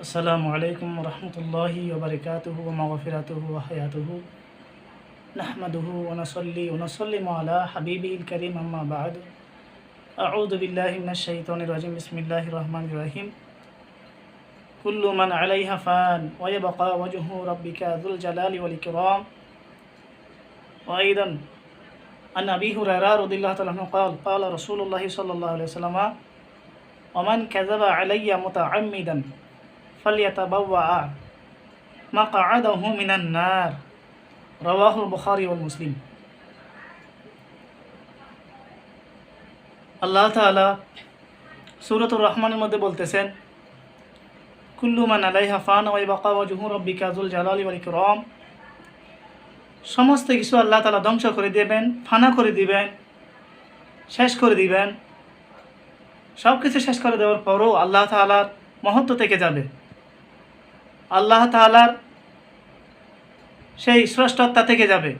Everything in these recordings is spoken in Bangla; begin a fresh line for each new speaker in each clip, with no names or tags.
আসসালামু আলাইকুম রহমতুল্লাহি ওবরকাতুহু ওয়া মাগফিরাতুহু ওয়া হায়াতুহু নাহমাদুহু ওয়া নুসাল্লিমু আলা হাবিবিল কারীম আম্মা বা'দ আউযু বিল্লাহি মিনাশ শাইতানির রাজিম বিসমিল্লাহির রহমানির রহিম কুল্লু মান আলাইহা ফান ওয়া ইয়াবকা ওয়াজহু রাব্বিকা যুল জালালি ওয়াল ইকরাম ওয়া আইদান আন আবি হুরায়রা রাদিয়াল্লাহু তাআলা আনহু قال قال رسول الله صلى الله عليه وسلم ومن كذب علي متعمدا فليتبوأ مقعده من النار রাওয়াহুল বুখারী ওয়াল মুসলিম। আল্লাহ তাআলা সূরাতুর রহমানের মধ্যে বলতেছেন, কুল্লু মান আলাইহা ফান ওয়া ইয়াবকা ওয়াজহু রাব্বিকা যুল জালালি ওয়াল ইকরাম। সমস্ত কিছু আল্লাহ তাআলা ধ্বংস করে দিবেন, ফানা করে দিবেন, শেষ করে দিবেন। সব কিছু শেষ করে দেওয়ার পরও আল্লাহ তাআলার মহত্ব থেকে যাবে। আল্লাহ তাআলার সেই স্রষ্টাত্মা থেকে যাবে।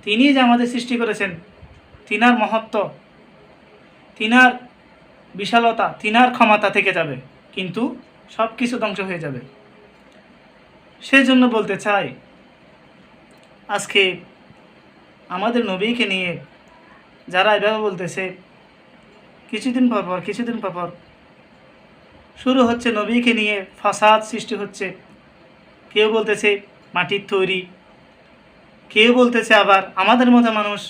তিনি যে আমাদের সৃষ্টি করেছেন, তিনার মহত্ব, তিনার বিশালতা, তিনার ক্ষমতা থেকে যাবে, কিন্তু সব কিছু ধ্বংস হয়ে যাবে। সেই জন্য বলতে চাই, আজকে আমাদের নবীকে নিয়ে যারা এভাবে বলতেছে, কিছুদিন পর শুরু হচ্ছে নবীকে নিয়ে ফাসাদ সৃষ্টি হচ্ছে। কেউ বলতেছে মাটির তৈরি, কেউ বলতেছে আবার আমাদের মতো মানুষ,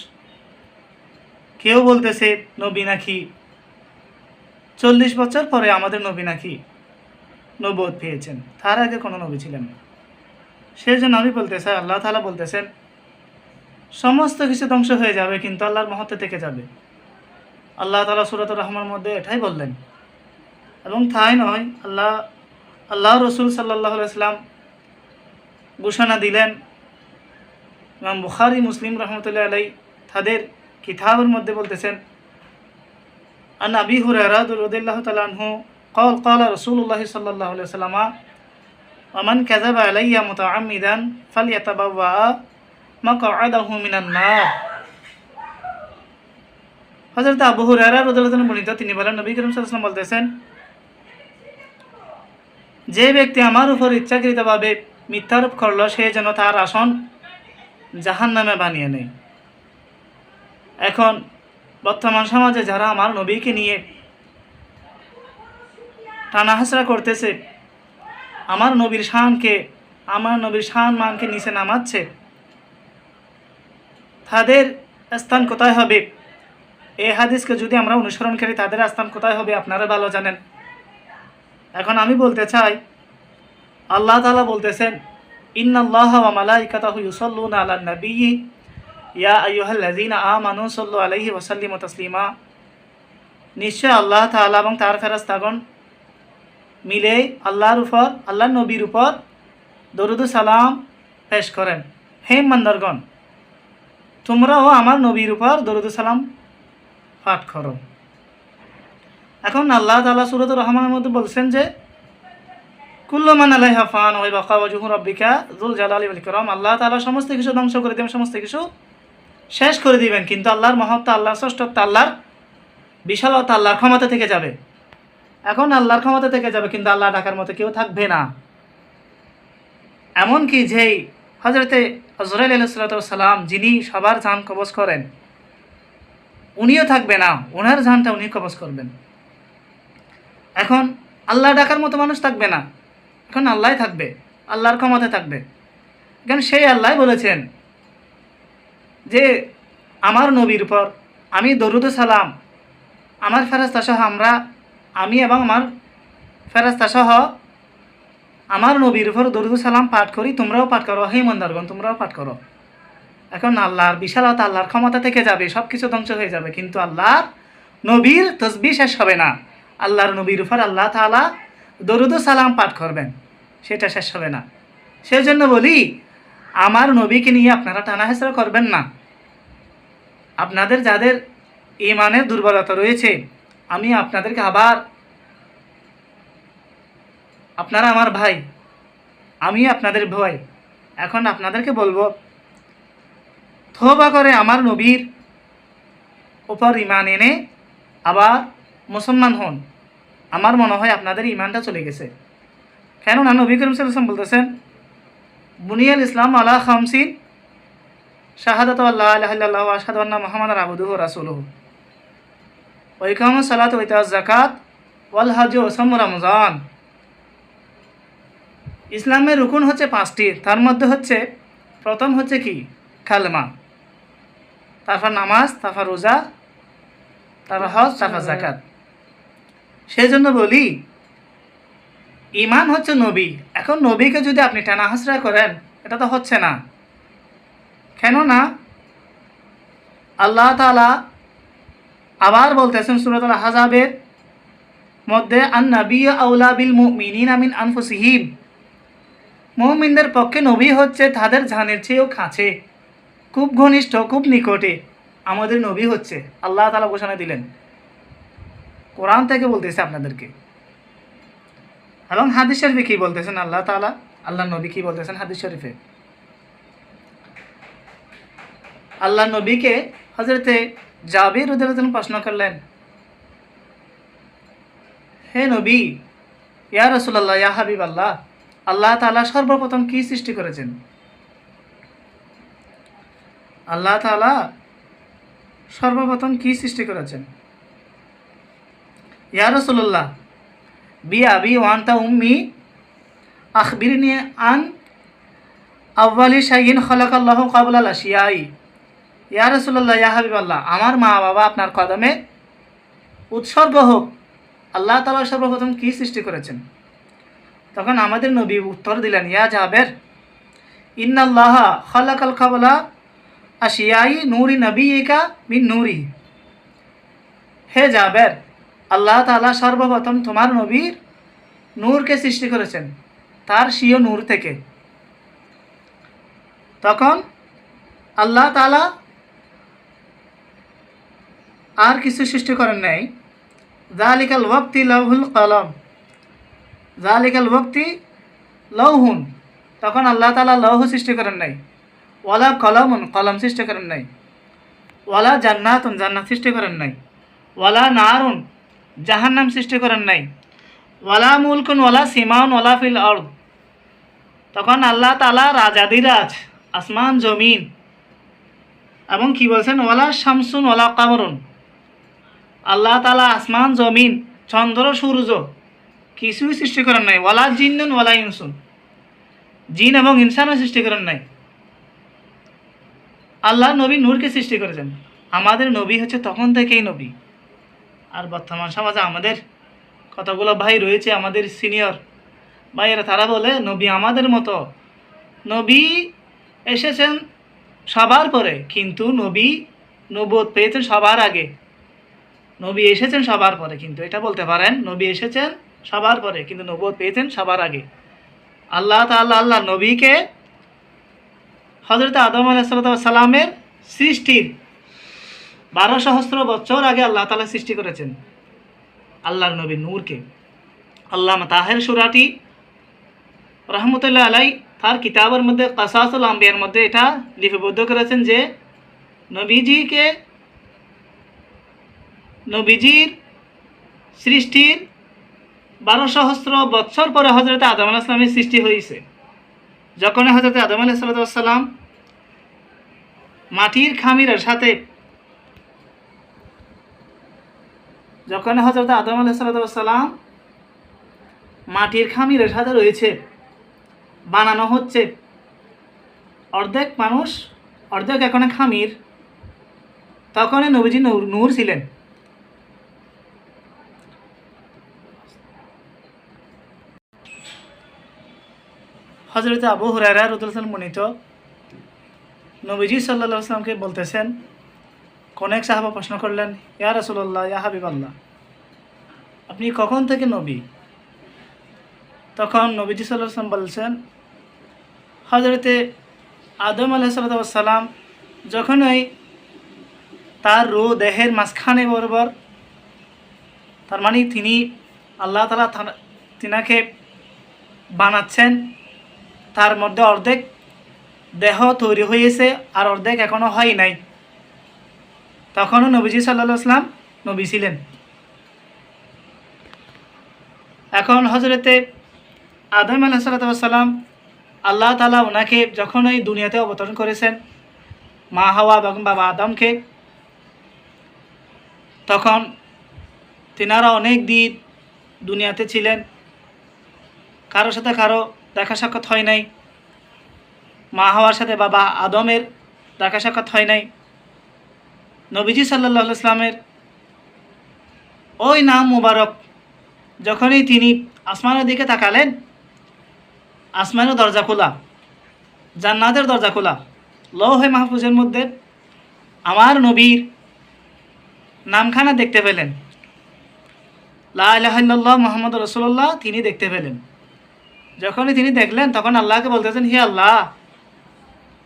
কেউ বলতেছে নবী নাকি 40 বছর পরে আমাদের নবী নাকি নবুয়ত পেয়েছেন, তার আগে কোনো নবী ছিলেন না। সেই জন্য আমি বলতে চাই, আল্লাহ তাআলা বলতেছেন সমস্ত কিছু ধ্বংস হয়ে যাবে, কিন্তু আল্লাহর মহত্ব থেকে যাবে। আল্লাহ তাআলা সূরাতুর রহমানের মধ্যে এটাই বললেন। এবং তাই নয়, আল্লাহ রসুল সাল্লাল্লাহু আলাইহি ওয়াসাল্লাম ঘোষণা দিলেন। ইমাম বুখারী, মুসলিম রহমতুল্লাহ আলাই তাদের কিতাবের মধ্যে বলতেছেন, আন আবি হুরায়রা রাদিয়াল্লাহু তাআলা আনহু قال قال رسول الله صلى الله عليه وسلم ومن كذب علي متعمدا فليتبوأ مقعده من النار। হযরত আবু হুরায়রা রাদিয়াল্লাহু তাআলা বর্ণিত, তিনি বলেন, নবী করিম সাল্লাল্লাহু আলাইহি ওয়াসাল্লাম বলতেছেন, যে ব্যক্তি আমার উপর ইচ্ছাকৃতভাবে মিথ্যারোপ করলো, সে যেন তার আসন জাহান্নামে বানিয়ে নেয়। এখন বর্তমান সমাজে যারা আমার নবীকে নিয়ে টানাহাসরা করতেছে, আমার নবীর শান মানকে নিচে নামাচ্ছে, তাদের স্থান কোথায় হবে? এই হাদিসকে যদি আমরা অনুসরণ করি, তাদের স্থান কোথায় হবে আপনারা ভালো জানেন। এখন আমি বলতে চাই, আল্লাহ তাআলা বলতেছেন, ইন্নাল্লাহা ওয়া মালাইকাতাহু ইউসাল্লুনা আলান নাবিয়্যি ইয়া আইয়ুহাল্লাযীনা আমানু সাল্লু আলাইহি ওয়া সাল্লিমু তাসলিমা। নিশ্চয় আল্লাহ তাআলা এবং তার ফেরেশতাগণ মিলে আল্লাহর নবীর উপর দরুদ ও সালাম পেশ করেন। হে ইমানদারগণ, তোমরাও আমার নবীর উপর দরুদ ও সালাম পাঠ করো। এখন আল্লাহ তাআলা সূরাতুর রহমানের মধ্যে বলছেন যে, কুল্লু মান আলাইহা ফান ওয়া ইয়াবকা ওয়াজহু রাব্বিকা যুল জালালি ওয়াল ইকরাম। আল্লাহ তাআলা সমস্ত কিছু ধ্বংস করে দিবেন, সমস্ত কিছু শেষ করে দিবেন, কিন্তু আল্লাহর মহত্ব, আল্লাহর শ্রেষ্ঠত্ব, আল্লাহর বিশালতা, আল্লাহর ক্ষমতা থেকে যাবে। এখন আল্লাহর ক্ষমতা থেকে যাবে, কিন্তু আল্লাহ ডাকার মতো কেউ থাকবে না। এমনকি যেই হযরতে আজরাইল আলাইহিস সালাম, যিনি সবার জান কবজ করেন, উনিও থাকবে না, ওনার জানটা উনি কবজ করবেন। এখন আল্লাহ ডাকার মতো মানুষ থাকবে না, এখন আল্লাহ থাকবে, আল্লাহর ক্ষমতা থাকবে। এখন সেই আল্লাহ বলেছেন যে, আমার নবীর উপর আমি দরুদ ও সালাম, আমার ফেরেশতা সহ আমি এবং আমার ফেরেশতা সহ আমার নবীর উপর দরুদ ও সালাম পাঠ করি, তোমরাও পাঠ করো। হে ইমানদারগণ, তোমরাও পাঠ করো। এখন আল্লাহর বিশালতা, আল্লাহর ক্ষমতা থেকে যাবে, সব কিছু ধ্বংস হয়ে যাবে, কিন্তু আল্লাহর নবীর তসবিহ শেষ হবে না। আল্লাহর নবীর উপর আল্লাহ তাআলা দরুদ ও সালাম পাঠ করবেন, সেটা শেষ হবে না। সেই জন্য বলি, আমার নবীকে নিয়ে আপনারা টানাহেচড়া করবেন না। আপনাদের যাদের ঈমানের দুর্বলতা রয়েছে, আমি আপনাদেরকে আপনারা আমার ভাই, আমি আপনাদের ভাই, এখন আপনাদেরকে বলবো, তওবা করে আমার নবীর উপর ঈমান এনে আবার মুসলমান হন। আমার মনে হয় আপনাদের ঈমানটা চলে গেছে। কেননা নবী করিম সাল্লাল্লাহু আলাইহি ওয়াসাল্লাম বলতেছেন, বুনিয়াল ইসলাম আলা খামসিন, শাহাদাতু আল্লা ইলাহা ইল্লাল্লাহ ওয়া আশহাদু আন্না মুহাম্মাদান আবদুহু ওয়া রাসূলুহু, ওয়া ইকামুস সালাতি ওয়া ইতাউজ যাকাত ওয়াল হজ ওয়া সাওম রমজান। ইসলামের রুকুন হচ্ছে 5টি, তার মধ্যে হচ্ছে প্রথম হচ্ছে কি? কালেমা, তারপর নামাজ, তারপর রোজা, তারপর হজ, তারপর যাকাত। সেই জন্য বলি ঈমান হচ্ছে নবী। এখন নবীকে যদি আপনি টানা হাসরা করেন, এটা তো হচ্ছে না। কেননা আল্লাহ তাআলা আবার বলতেছেন সূরাতুল আহজাবের মধ্যে, আন-নাবিয়্যু আউলা বিল মুমিনিনা মিন আনফুসিহিম, মুমিনদের পক্ষে নবী হচ্ছে তাদের জানের চেয়েও কাছে, খুব ঘনিষ্ঠ, খুব নিকটে আমাদের নবী হচ্ছে। আল্লাহ তাআলা ঘোষণা দিলেন, কোরআন থেকে বলতেছে আপনাদেরকে। এবং হাদিস শরীফে কি বলতেছেন আল্লাহ তাআলা, আল্লাহ নবী কি বলতেছেন হাদিস শরীফে? আল্লাহ নবীকে হযরতে জাবির রাদিয়াল্লাহু আনহু প্রশ্ন করলেন, হে নবী, ইয়া রাসূলুল্লাহ, ইয়া হাবিবাল্লাহ, আল্লাহ তাআলা সর্বপ্রথম কি সৃষ্টি করেছেন? আল্লাহ তাআলা সর্বপ্রথম কি সৃষ্টি করেছেন? ইয়া রাসূলুল্লাহ, বি আবি ওয়া আনতা উম্মি আখবিরনি আন আউয়ালি শাইইন খালাকাল্লাহু ক্বাবলাল আশিয়াই। ইয়া রাসূলুল্লাহ, ইয়া হাবিবাল্লাহ, আমার মা বাবা আপনার কদমে উৎসর্গ হোক, আল্লাহ তাআলা সর্বপ্রথম কি সৃষ্টি করেছেন? তখন আমাদের নবী উত্তর দিলেন, ইয়া জাবের, ইন্নাল্লাহা খালাকাল ক্বাবলা আশিয়াই নূরি নবিয়িকা মিন নূরি। হে জাবের, আল্লাহ তাআলা সর্বপ্রথম তোমার নবীর নূরকে সৃষ্টি করেছেন, তার স্বীয় নূর থেকে। তখন আল্লাহ তাআলা আর কিছু সৃষ্টি করেন নাই। যালিকাল ওয়াক্তি লাউহুল কলম, যালিকাল ওয়াক্তি লাউহুন, তখন আল্লাহ তাআলা লৌহ সৃষ্টি করেন নাই। ওয়ালা কলমুন, কলম সৃষ্টি করেন নাই। ওয়ালা জান্নাতুন, জান্নাত সৃষ্টি করেন নাই। ওয়ালা নারুন, জাহান্নাম সৃষ্টি করেন নাই। ওয়ালা মুলকুন ওয়ালা সিমাউন ওয়ালা ফিল আরদ, তখন আল্লাহ তাআলা রাজাদিরাজ, আসমান জমিন, এবং কি বলছেন, ওয়ালা শামসুন ওয়ালা কামরুন, আল্লাহ তাআলা আসমান জমিন, চন্দ্র সূর্য কিছুই সৃষ্টি করেন নাই। ওয়ালা জিন্নুন ওয়ালা ইনসুন, জিন এবং ইনসানও সৃষ্টি করেন নাই। আল্লাহ নবী নূরকে সৃষ্টি করেছেন। আমাদের নবী হচ্ছে তখন থেকেই নবী। আর বর্তমান সমাজে আমাদের কতগুলো ভাই রয়েছে, আমাদের সিনিয়র ভাইয়েরা, তারা বলে নবী আমাদের মতো, নবী এসেছেন সবার পরে, কিন্তু নবী নবুয়ত পেয়েছেন সবার আগে। নবী এসেছেন সবার পরে, কিন্তু এটা বলতে পারেন নবী এসেছেন সবার পরে, কিন্তু নবুয়ত পেয়েছেন সবার আগে। আল্লাহ তাআলা আল্লাহ নবীকে হযরত আদম আলাইহিস সালামের সৃষ্টির 12 সহস্র বছর আগে আল্লাহ তাআলা সৃষ্টি করেছেন আল্লাহর নবী নূরকে। আল্লামা তাহের সুরাটি রহমতুল্লাহ আলাই তার কিতাবের মধ্যে কাসাসুল আম্বিয়ার মধ্যে এটা লিপিবদ্ধ করেছেন যে নবীজির সৃষ্টির 12 সহস্র বছর পরে হযরত আদম আলাইহিস সালামের সৃষ্টি হয়েছে। যখন হযরত আদম আলাইহিস সালাম মাটির খামিরের সাথে, যখন হযরত আদম আলাইহিস সালাম মাটির খামিরের সাথে রয়েছে, বানানো হচ্ছে, অর্ধেক মানুষ অর্ধেক এখানে খামির, তখন নবীজি নূর ছিলেন। হযরত আবু হুরায়রা রাদিয়াল্লাহু আনহু বর্ণিত, নবীজি সাল্লাল্লাহু আলাইহি ওয়াসাল্লামকে বলতেছেন, কোন এক সাহাবা প্রশ্ন করলেন, ইয়া রাসূলুল্লাহ, ইয়া হাবিবাল্লাহ, আপনি কখন থেকে নবী? তখন নবীজি সাল্লাল্লাহু আলাইহি ওয়াসাল্লাম বলছেন, হযরতে আদম আলাইহিস সালাম যখনই তার রূহ দেহের মাঝখানে বরাবর, তার মানে তিনি আল্লাহ তাআলা তিনাকে বানাচ্ছেন, তার মধ্যে অর্ধেক দেহ তৈরি হয়েছে আর অর্ধেক এখনো হয় নাই, তখনও নবীজি সাল্লাল্লাহু আলাইহি ওয়াসাল্লাম নবী ছিলেন। এখন হযরতে আদম আলাইহিসসালাম আল্লাহ তাআলা ওনাকে যখন এই দুনিয়াতে অবতরণ করেছেন, মা হাওয়া এবং বাবা আদমকে, তখন তিনারা অনেক দিন দুনিয়াতে ছিলেন, কারোর সাথে কারো দেখা সাক্ষাৎ হয় নাই। মা হাওয়ার সাথে বাবা আদমের দেখা সাক্ষাৎ হয় নাই। নবীজি সাল্লাল্লাহু আলাইহি ওয়াসাল্লামের ওই নাম মুবারক যখনই তিনি আসমানের দিকে তাকালেন, আসমানের দরজা খোলা, জান্নাতের দরজা খোলা, লৌহে মাহফুজের মধ্যে আমার নবীর নামখানা দেখতে পেলেন, লা ইলাহা ইল্লাল্লাহ মুহাম্মাদুর রাসূলুল্লাহ তিনি দেখতে পেলেন। যখনই তিনি দেখলেন তখন আল্লাহকে বলতেছেন, হে আল্লাহ,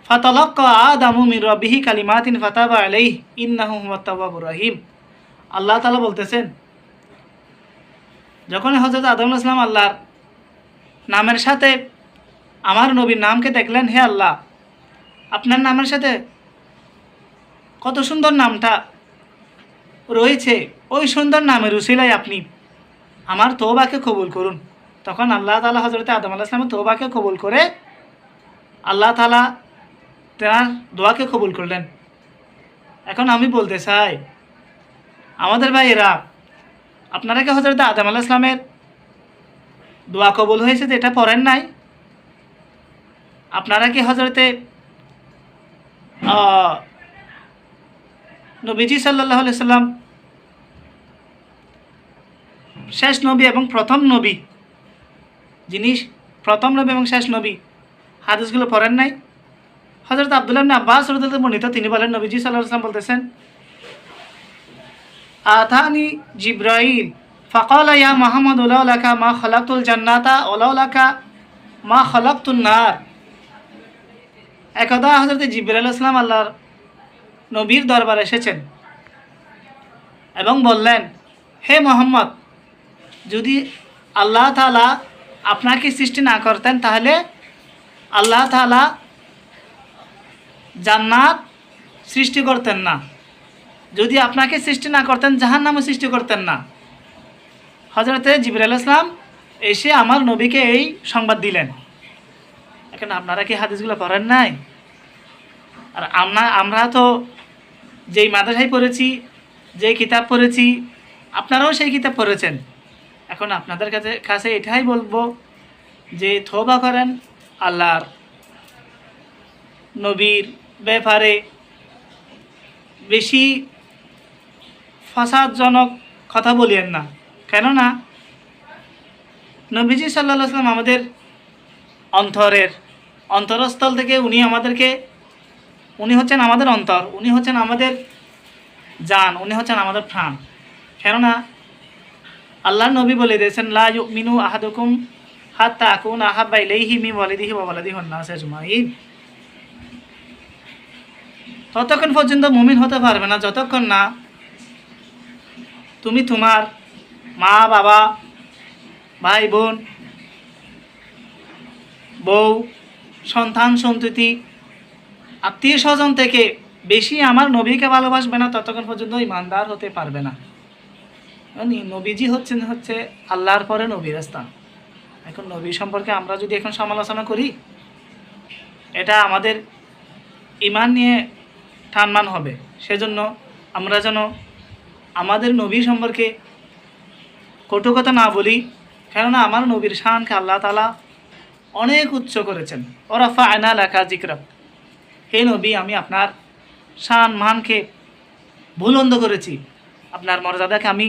ফাতালাক্কা আদামু মির রাব্বিহি কালিমাতিন ফাতাবা আলাইহি ইন্নাহু হুয়াত তাওয়াবুর রহিম। আল্লাহ তাআলা বলতেছেন, যখন হযরত আদম আলাইহিস সালাম আল্লাহর নামের সাথে আমার নবীর নামকে দেখলেন, হে আল্লাহ, আপনার নামের সাথে কত সুন্দর নামটা রয়েছে, ওই সুন্দর নামের উসিলায় আপনি আমার তওবাকে কবুল করুন। তখন আল্লাহ তাআলা হযরত আদম আলাইহিস সালামের তওবাকে কবুল করে আল্লাহ তাআলা তার দোয়াকে কবুল করলেন। এখন আমি বলতে চাই, আমাদের ভাইয়েরা, আপনারা কি হযরত আদম আলাইহিস সালামের দোয়া কবুল হয়েছে যে এটা পড়েন নাই? আপনারা কি হযরতে নবীজি সাল্লাল্লাহু আলাইহি সাল্লাম শেষ নবী এবং প্রথম নবী, যিনি প্রথম নবী এবং শেষ নবী, হাদিসগুলো পড়েন নাই? হযরত আব্দুল্লাহ ইবনে আব্বাস রাদিয়াল্লাহু আনহু বর্ণিত, তিনি বলেন, নবীজি সাল্লাল্লাহু আলাইহি সাল্লাম বলতেছেন, আতানি জিব্রাইল ফাকালা ইয়া মুহাম্মদ লাউলাকা মা খালাকতুল জান্নাতা ওয়া লাউলাকা মা খালাকতুন নার। একদা হযরত জিবরাইল আলাইহিস সালাম আল্লাহর নবীর দরবারে এসেছেন এবং বললেন, হে মুহাম্মদ, যদি আল্লাহ তাআলা আপনাকে সৃষ্টি না করতেন তাহলে আল্লাহ তাআলা জান্নাত সৃষ্টি করতেন না, যদি আপনাকে সৃষ্টি না করতেন জাহান্নামও সৃষ্টি করতেন না। হযরতে জিবরাইল আলাইহিস সালাম এসে আমার নবীকে এই সংবাদ দিলেন। এখন আপনারা কি হাদিসগুলো পড়েন নাই? আর আমরা তো যেই মাদ্রাসায় পড়েছি, যেই কিতাব পড়েছি, আপনারাও সেই কিতাব পড়েছেন। এখন আপনাদের কাছে এটাই বলবো যে তওবা করেন, আল্লাহর নবীর ব্যাপারে বেশি ফাসাদজনক কথা বলিয়েন না। কেননা নবীজি সাল্লাল্লাহু আলাইহি ওয়াসাল্লাম আমাদের অন্তরস্থল থেকে উনি হচ্ছেন আমাদের অন্তর, উনি হচ্ছেন আমাদের জান, উনি হচ্ছেন আমাদের প্রাণ। কেননা আল্লাহর নবী বলে দিয়েছেন, লা ইউমিনু আহাদুকুম হাত্তা আকুনা আহাব্বা ইলাইহি মিন ওয়ালিদিহি ওয়া ওয়ালাদিহি ওয়ান নাসি আজমাইন। ততক্ষণ পর্যন্ত মুমিন হতে পারবে না যতক্ষণ না তুমি তোমার মা বাবা, ভাই বোন, বউ, সন্তান সন্ততি, আত্মীয় স্বজন থেকে বেশি আমার নবীকে ভালোবাসবে না, ততক্ষণ পর্যন্ত ইমানদার হতে পারবে না। নবীজি হচ্ছে আল্লাহর পরে নবীর স্থান। এখন নবী সম্পর্কে আমরা যদি এখন সমালোচনা করি, এটা আমাদের ইমান নিয়ে টানমান হবে। সেজন্য আমরা যেন আমাদের নবী সম্পর্কে কটু কথা না বলি, কেননা আমার নবীর শানকে আল্লাহ তাআলা অনেক উচ্চ করেছেন। ওরাফা'না লাকা যিকরাক, হে নবী, আমি আপনার শান মানকে বুলন্দ করেছি, আপনার মর্যাদাকে আমি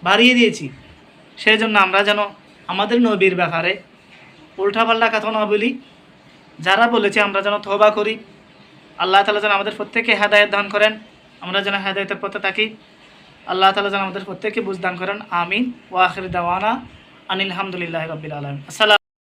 বাড়িয়ে দিয়েছি। সেই জন্য আমরা যেন আমাদের নবীর ব্যাপারে উল্টাপাল্টা কথা না বলি। যারা বলেছে আমরা যেন তওবা করি। আল্লাহ তাআলা যেন আমাদের প্রত্যেককে হেদায়েত দান করেন, আমরা যেন হেদায়েতের পথে থাকি। আল্লাহ তাআলা যেন আমাদের প্রত্যেককে বুঝ দান করেন। আমিন। ওয়া আখির দাওয়ানা আনিল হামদুলিল্লাহি রাব্বিল আলামিন। আসসালাম।